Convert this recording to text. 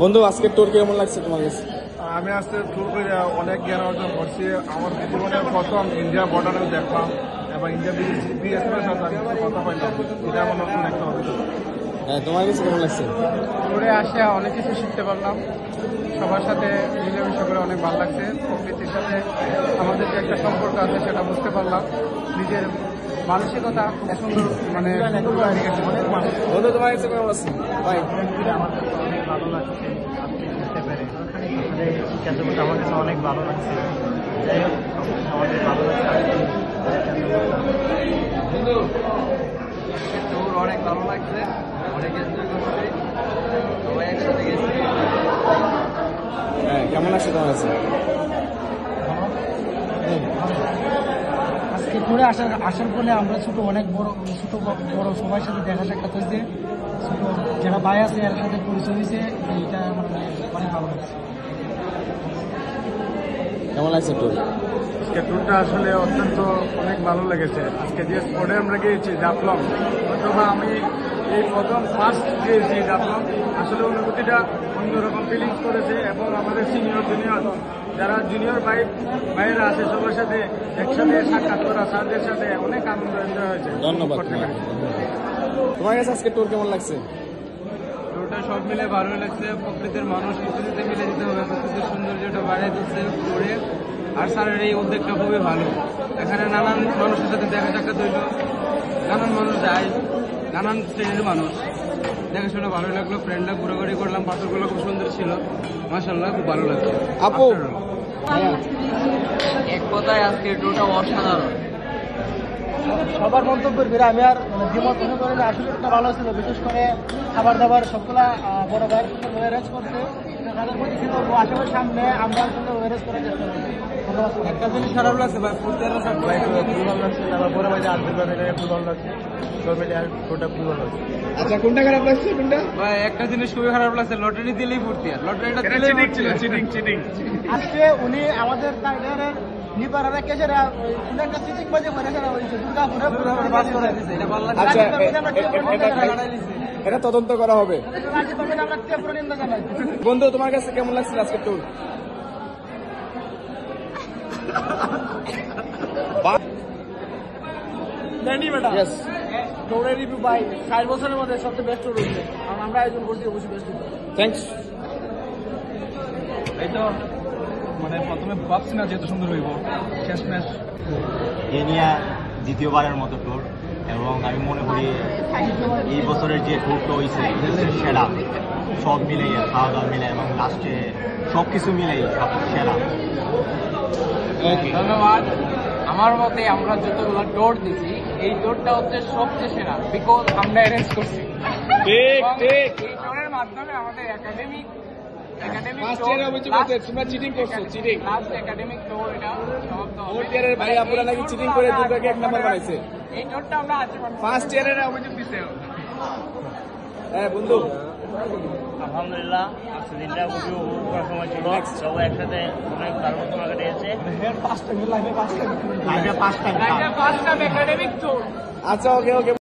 বন্ধু আজকে ট্যুর কেমন লাগছে তোমার কাছে? আমি আজকে ট্যুর করে অনেক জ্ঞান অর্জন করছি। আমার জীবনের প্রথম ইন্ডিয়া বর্ডারেও দেখলাম এবং ইন্ডিয়া বিএসএফের সাথে আমি কথা পাইলাম। এটা আমার নতুন একটা অভিজ্ঞতা। হ্যাঁ, তোমার কাছে কেমন লাগছে? ট্যুরে আসে অনেক কিছু শিখতে পারলাম, সবার সাথে মিলেমিশে করে অনেক ভালো লাগছে। প্রকৃতির সাথে আমাদের যে একটা সম্পর্ক আছে সেটা বুঝতে পারলাম। নিজের মানসিকতা সুন্দর মানে অনেক মানুষ। বন্ধু তোমার কাছে কেমন লাগছে? ভাই আমার কাছে অনেক ভালো লাগছে আজকে ঘুরতে পেরে। আসলে শিক্ষাজগৎ আমার কাছে অনেক ভালো লাগছে। যাই হোক, আমাদের ভালো লাগছে। ট্যুর অনেক ভালো লাগছে, অনেক এনজয় করছি, সবাই একসাথে গেছি। হ্যাঁ, কেমন লাগছে তোমার কাছে? আজকে ঘুরে আসার পরে আমরা অনেক বড় সবার সাথে দেখা সাক্ষাৎ হয়েছে। ছোট যারা ভাই আছে এর সাথে পরিচয় হয়েছে, এইটা আমার অনেক ভালো লাগছে। কেমন লাগছে ট্যুর? আজকে ট্যুরটা আসলে অত্যন্ত অনেক ভালো লেগেছে। আজকে যে স্পটে আমরা গিয়েছি জাফলং, অথবা আমি এই প্রথম ফার্স্ট গিয়েছি জাফলং, আসলে অনুভূতিটা অন্যরকম ফিলিংস করেছে। এবং আমাদের সিনিয়র জুনিয়র যারা জুনিয়র ভাইয়েরা আছে সবার সাথে একসাথে সাক্ষাৎ করা, স্যারদের সাথে অনেক আনন্দ এনজয় হয়েছে। ধন্যবাদ। তোমার কাছে আজকে ট্যুর কেমন লাগছে? ট্যুরটা সব মিলে ভালো লাগছে। প্রকৃতির মানুষ প্রকৃতিতে মিলে দিতে হবে, প্রকৃতির সৌন্দর্যটা বাড়িয়ে দিচ্ছে ঘুরে। আর স্যারের এই উদ্যোগটা খুবই ভালো। এখানে নানান মানুষের সাথে দেখা সাক্ষাৎ হইল, নানান মানুষ যায়, নানান শ্রেণীর মানুষ। দেখে শুনে ভালো লাগলো। ফ্রেন্ডরা ঘোরাঘুরি করলাম, পাথরগুলো খুব সুন্দর ছিল। মাশাআল্লাহ, খুব ভালো লাগলো। আপু এক কথায় আজকে ট্যুরটা অসাধারণ। সবার মন্তব্যের বেড়ে আমি আর দ্বিমত মনে করি না। আসলে একটা ভালো ছিল, বিশেষ করে খাবার দাবার সবগুলা বড় ভাইয়ের সঙ্গে অ্যারেঞ্জ করতে। তাদের মধ্যে কি করবো, আশেপাশের সামনে আমরা আসলে অ্যারেঞ্জ করার চেষ্টা করছি। একটা জিনিস খারাপ লাগছে ভাই, ফুটবল সব ভাই খুব ভালো লাগছে। তারপর বড় ভাই আসবে খুব ভালো লাগছে। সব মিলে আর ট্যুরটা খুব ভালো লাগছে। আচ্ছা, কোনটা খারাপ লাগছে? কোনটা? ভাই একটা জিনিস খুবই খারাপ লাগছে, লটারি দিলেই ভর্তি। আর লটারিটা দিলেই চিটিং। আজকে উনি আমাদের টাইগারের নিপাড়ারা কেসেরা উনি একটা চিটিং বাজে করেছে না, ওই দুর্গাপুরে পুরো বাস করে দিয়েছে। এটা ভালো লাগছে। আচ্ছা, এটা তদন্ত করা হবে। আমরা তীব্র নিন্দা জানাই। বন্ধু তোমার কাছে কেমন লাগছে আজকে ট্যুর? Yes. দৌড়ের রিভিউ পাই 60 বছরের মধ্যে সবচেয়ে বেস্ট ট্যুর হচ্ছে, কারণ আমরা আয়োজন করছি অবশ্যই বেস্ট ট্যুর। Thanks. এই তো মানে প্রথমে ভাবছি না যেহেতু সুন্দর হইব, শেষমেশ কেনিয়া দ্বিতীয়বারের মতো ট্যুর, এবং আমি মনে করি এই বছরের যে ট্যুরটা হয়েছে সেরা। সব মিলেই, খাওয়া দাওয়া মিলে এবং লাস্টে সব কিছু মিলেই সব সেরা। ধন্যবাদ। আমার মতে আমরা যতগুলো ট্যুর দিছি, এই ট্যুরটা হচ্ছে সবচেয়ে সেরা, বিকজ আমরা অ্যারেঞ্জ করছি। ঠিক। এই ট্যুরের মাধ্যমে আমাদের একাডেমিক তোমরা চিটিং করছো, চিটিং। লাস্ট একাডেমিক ট্যুর এটা সমাপ্ত হবে। ফোর্থ ইয়ারের ভাই আপুরা নাকি চিটিং করে দুটাকে এক নাম্বার বানাইছে। এই ট্যুরটা আমরা আজীবন ফার্স্ট ইয়ারের অভিযোগ দিছে। হ্যাঁ বন্ধু, আলহামদুলিল্লাহ, আজকে দিনটা খুবই উপভোগ করার সময় ছিল। সবাই একসাথে অনেক দারুণ সময় কেটেছে। পাঁচটা ফার্স্ট টাইম একাডেমিক ট্যুর। আচ্ছা, ওকে।